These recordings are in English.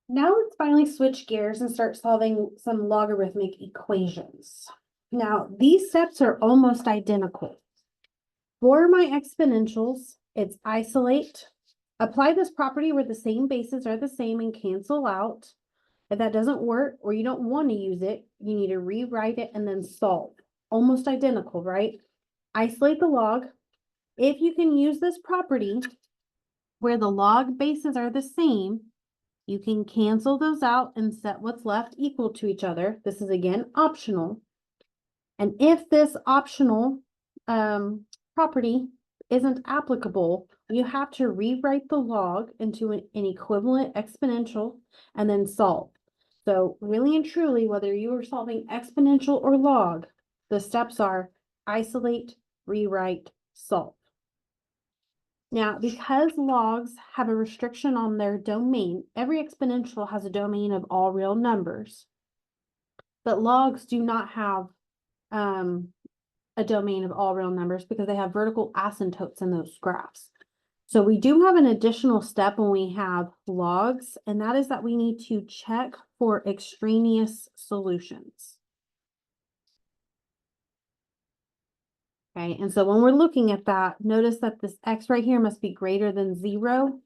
Now let's finally switch gears and start solving some logarithmic equations. Now, these steps are almost identical. For my exponentials, it's isolate, apply this property where the same bases are the same and cancel out. If that doesn't work or you don't want to use it, you need to rewrite it and then solve. Almost identical, right? Isolate the log. If you can use this property where the log bases are the same, you can cancel those out and set what's left equal to each other. This is again optional. And if this optional property isn't applicable, you have to rewrite the log into an equivalent exponential and then solve. So really and truly, whether you are solving exponential or log, the steps are isolate, rewrite, solve. Now, because logs have a restriction on their domain, every exponential has a domain of all real numbers. But logs do not have a domain of all real numbers because they have vertical asymptotes in those graphs. So we do have an additional step when we have logs, and that is that we need to check for extraneous solutions. Okay, and so when we're looking at that, notice that this x right here must be greater than 0.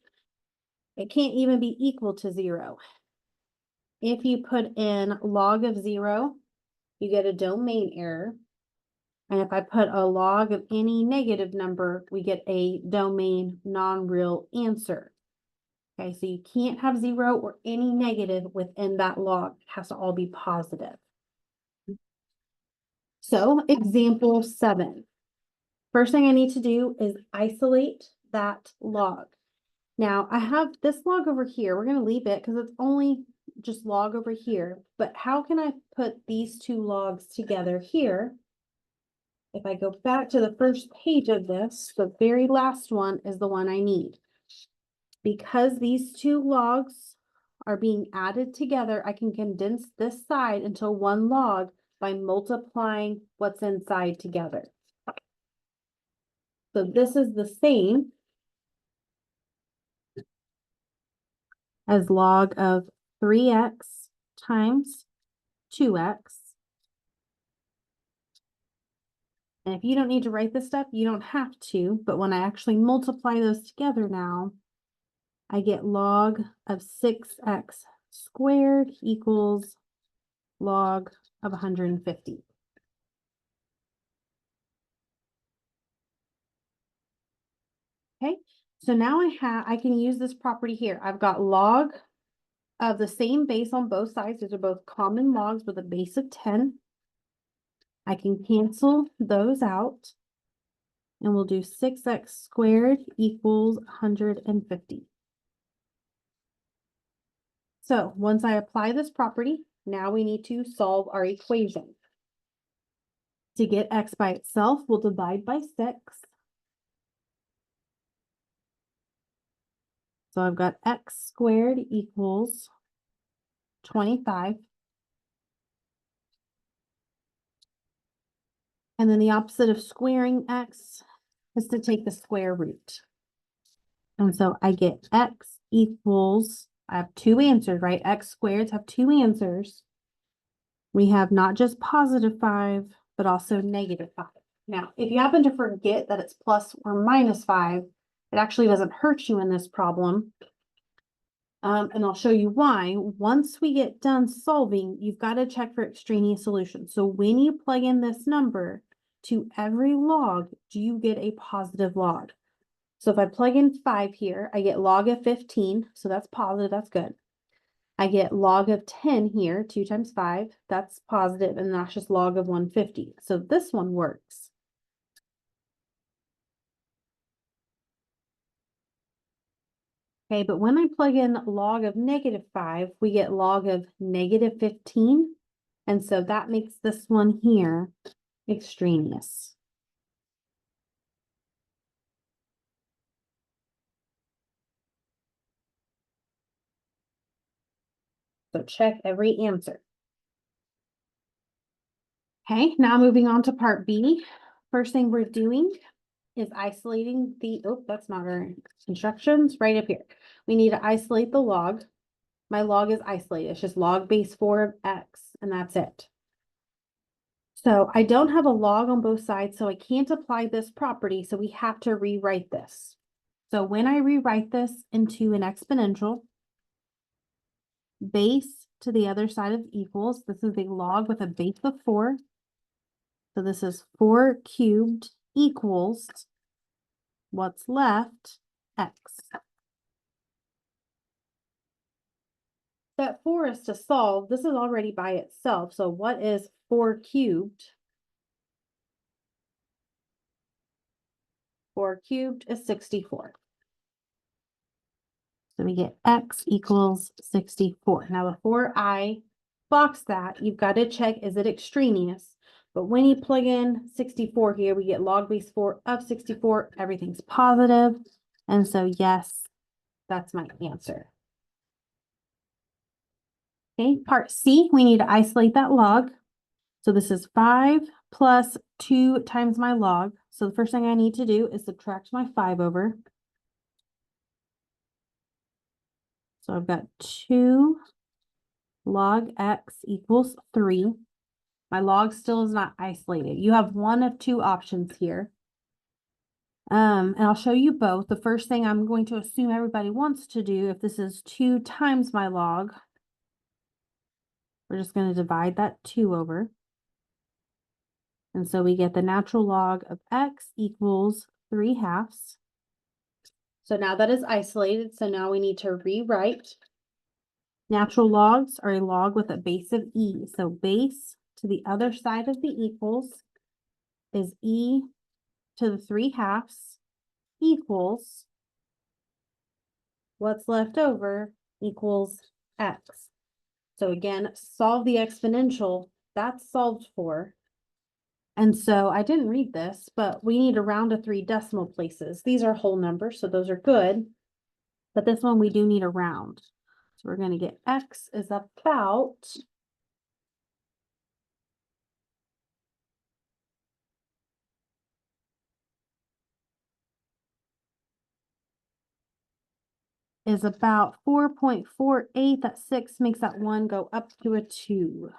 It can't even be equal to 0. If you put in log of 0, you get a domain error. And if I put a log of any negative number, we get a domain non-real answer. Okay, so you can't have 0 or any negative within that log. It has to all be positive. So example 7. First thing I need to do is isolate that log. Now I have this log over here. We're going to leave it because it's only just log over here. But how can I put these two logs together here? If I go back to the first page of this, the very last one is the one I need. Because these two logs are being added together, I can condense this side into one log by multiplying what's inside together. So this is the same as log of 3x times 2x. And if you don't need to write this stuff, you don't have to. But when I actually multiply those together now, I get log of 6x squared equals log of 150. Okay, so now I can use this property here. I've got log of the same base on both sides. These are both common logs with a base of 10. I can cancel those out. And we'll do 6x squared equals 150. So once I apply this property, now we need to solve our equation. To get x by itself, we'll divide by 6. So I've got x squared equals 25. And then the opposite of squaring x is to take the square root. And so I get x equals, I have two answers, right? X squareds have two answers. We have not just positive 5, but also negative 5. Now, if you happen to forget that it's plus or minus 5, it actually doesn't hurt you in this problem. And I'll show you why. Once we get done solving, you've got to check for extraneous solutions. So when you plug in this number to every log, do you get a positive log? So if I plug in 5 here, I get log of 15. So that's positive, that's good. I get log of 10 here, 2 times 5, that's positive, and that's just log of 150. So this one works. Okay, but when I plug in log of negative 5, we get log of negative 15. And so that makes this one here extraneous. So check every answer. Okay, now moving on to part B. First thing we're doing is isolating the, oh, that's not our instructions, right up here. We need to isolate the log. My log is isolated. It's just log base 4 of x, and that's it. So I don't have a log on both sides, so I can't apply this property, so we have to rewrite this. So when I rewrite this into an exponential, base to the other side of equals, this is a log with a base of 4. So this is 4 cubed equals what's left, x. Step 4 is to solve. This is already by itself. So what is 4 cubed? 4 cubed is 64. So we get x equals 64. Now before I box that, you've got to check, is it extraneous? But when you plug in 64 here, we get log base 4 of 64. Everything's positive. And so yes, that's my answer. Okay, part C, we need to isolate that log. So this is 5 plus 2 times my log. So the first thing I need to do is subtract my 5 over. So I've got 2 log x equals 3. My log still is not isolated. You have one of two options here. And I'll show you both. The first thing I'm going to assume everybody wants to do, if this is 2 times my log, we're just going to divide that 2 over. And so we get the natural log of x equals 3/2. So now that is isolated. So now we need to rewrite. Natural logs are a log with a base of e. So base to the other side of the equals is e to the 3/2 equals what's left over equals x. So again, solve the exponential. That's solved for. And so I didn't read this, but we need to round to 3 decimal places. These are whole numbers, so those are good. But this one we do need a round. So we're going to get x is about is about 4.48. That 6 makes that 1 go up to a 2.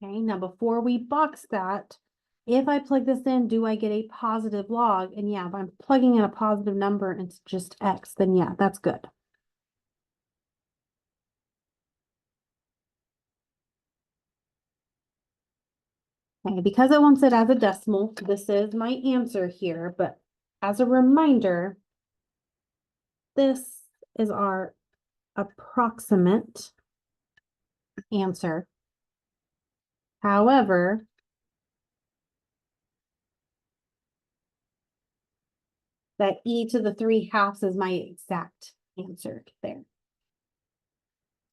Okay, now before we box that, if I plug this in, do I get a positive log? And yeah, if I'm plugging in a positive number and it's just x, then yeah, that's good. Okay, because it wants it as a decimal, this is my answer here, but as a reminder, this is our approximate answer. However, that e to the 3/2 is my exact answer there.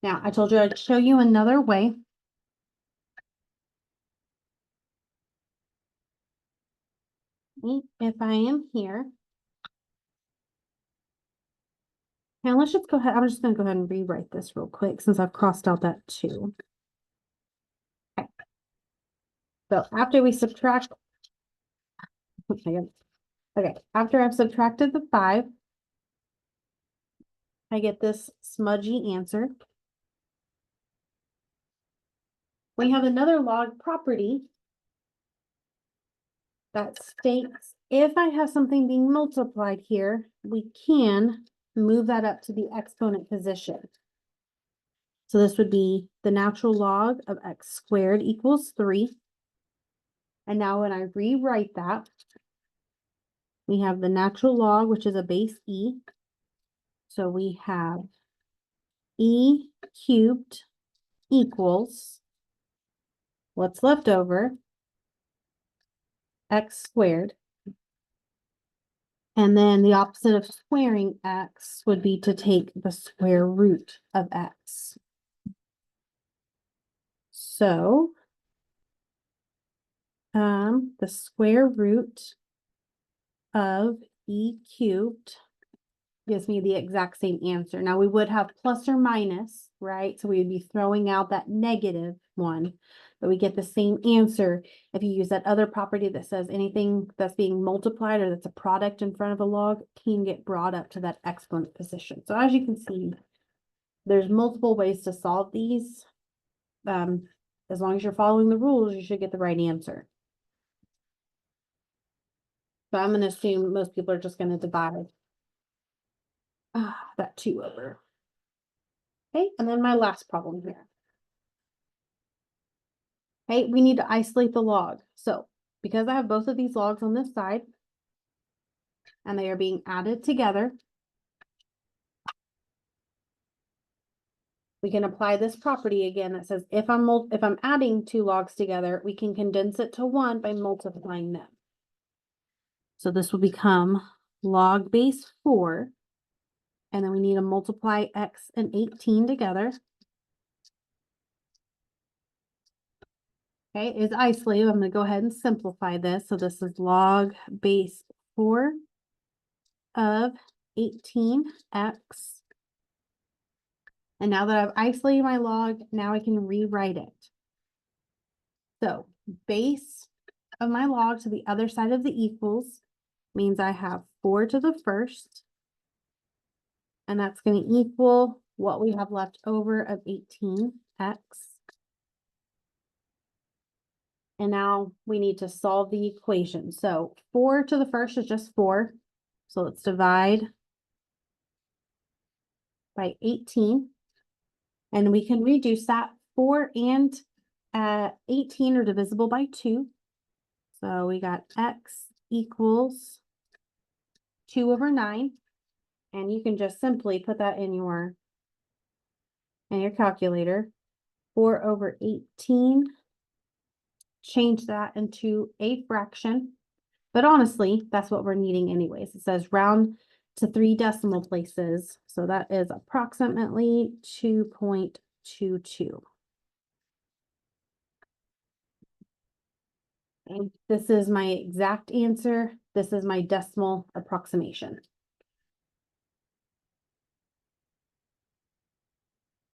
Now, I told you I'd show you another way. If I am here. Now let's just go ahead. I'm just going to go ahead and rewrite this real quick since I've crossed out that 2. Okay. So after we subtract, okay, after I've subtracted the 5, I get this smudgy answer. We have another log property that states if I have something being multiplied here, we can move that up to the exponent position. So this would be the natural log of x squared equals 3. And now when I rewrite that, we have the natural log, which is a base e. So we have e cubed equals what's left over, x squared. And then the opposite of squaring x would be to take the square root of x. So the square root of e cubed gives me the exact same answer. Now we would have plus or minus, right? So we would be throwing out that negative one. but we get the same answer if you use that other property that says anything that's being multiplied or that's a product in front of a log can get brought up to that exponent position. So as you can see, there's multiple ways to solve these. As long as you're following the rules, you should get the right answer. So I'm going to assume most people are just going to divide that 2 over. Okay, and then my last problem here. Okay, we need to isolate the log. So because I have both of these logs on this side, and they are being added together, we can apply this property again that says if I'm adding 2 logs together, we can condense it to 1 by multiplying them. So this will become log base 4, and then we need to multiply x and 18 together. Okay, is isolated. I'm going to go ahead and simplify this. So this is log base 4 of 18x. And now that I've isolated my log, now I can rewrite it. So base of my log to the other side of the equals means I have 4 to the first. And that's going to equal what we have left over of 18x. And now we need to solve the equation. So 4 to the first is just 4. So let's divide by 18. And we can reduce that. 4 and 18 are divisible by 2. So we got x equals 2 over 9. And you can just simply put that in your calculator. 4 over 18. Change that into a fraction. But honestly, that's what we're needing anyways. It says round to 3 decimal places. So that is approximately 2.22. And this is my exact answer. This is my decimal approximation.